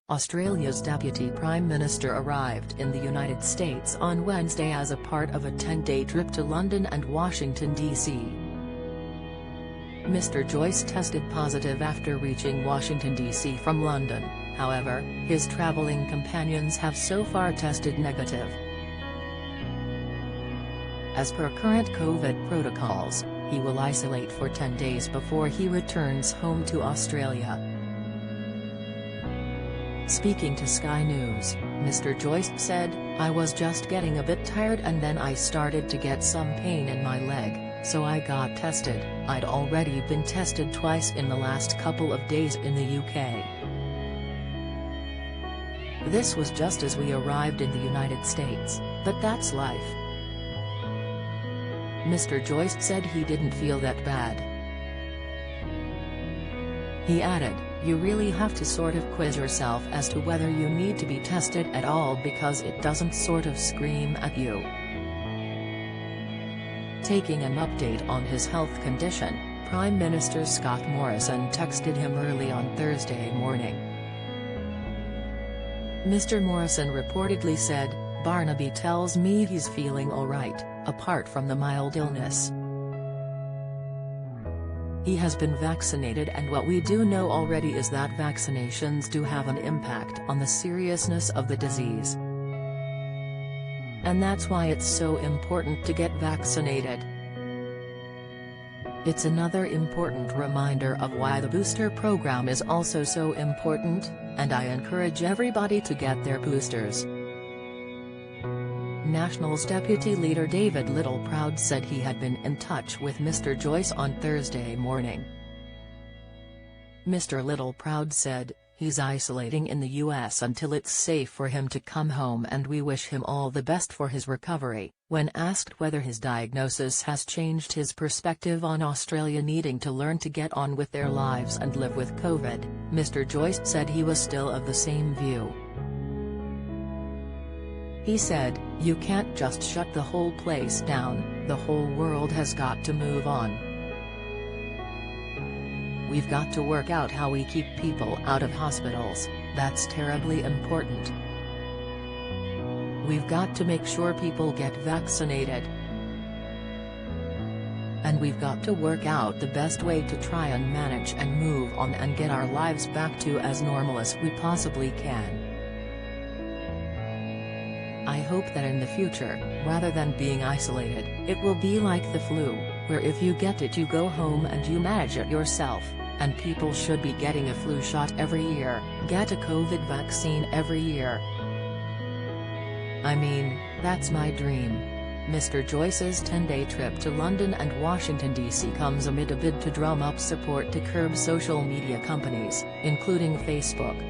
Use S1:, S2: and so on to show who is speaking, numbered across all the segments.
S1: Australia's Deputy Prime Minister arrived in the United States on Wednesday as a part of a 10-day trip to London and Washington, D.C. Mr. Joyce tested positive after reaching Washington, D.C. from London. However, his travelling companions have so far tested negative. As per current COVID protocols, he will isolate for 10 days before he returns home to Australia. Speaking to Sky News, Mr. Joyce said, "I was just getting a bit tired and then I started to get some pain in my leg, so I got tested. I'd already been tested twice in the last couple of days in the UK. This was just as we arrived in the United States, but that's life." Mr. Joyce said he didn't feel that bad. He added, "You really have to sort of quiz yourself as to whether you need to be tested at all because it doesn't sort of scream at you." Taking an update on his health condition, Prime Minister Scott Morrison texted him early on Thursday morning. Mr. Morrison reportedly said, "Barnaby tells me he's feeling alright, apart from the mild illness. He has been vaccinated and what we do know already is that vaccinations do have an impact on the seriousness of the disease. And that's why it's so important to get vaccinated. It's another important reminder of why the booster program is also so important, and I encourage everybody to get their boosters." Nationals Deputy Leader David Littleproud said he had been in touch with Mr. Joyce on Thursday morning. Mr. Littleproud said, "He's isolating in the US until it's safe for him to come home and we wish him all the best for his recovery." When asked whether his diagnosis has changed his perspective on Australia needing to learn to get on with their lives and live with COVID, Mr. Joyce said he was still of the same view. He said, "You can't just shut the whole place down, the whole world has got to move on. We've got to work out how we keep people out of hospitals, that's terribly important. We've got to make sure people get vaccinated. And we've got to work out the best way to try and manage and move on and get our lives back to as normal as we possibly can. I hope that in the future, rather than being isolated, it will be like the flu, where if you get it you go home and you manage it yourself, and people should be getting a flu shot every year, get a COVID vaccine every year. I mean, that's my dream." Mr. Joyce's 10-day trip to London and Washington, D.C. comes amid a bid to drum up support to curb social media companies, including Facebook.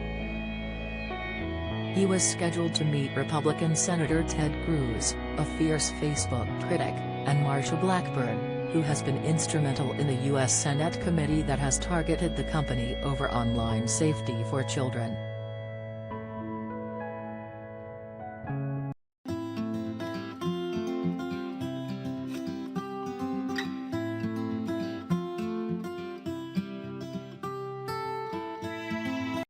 S1: He was scheduled to meet Republican Senator Ted Cruz, a fierce Facebook critic, and Marsha Blackburn, who has been instrumental in the U.S. Senate committee that has targeted the company over online safety for children.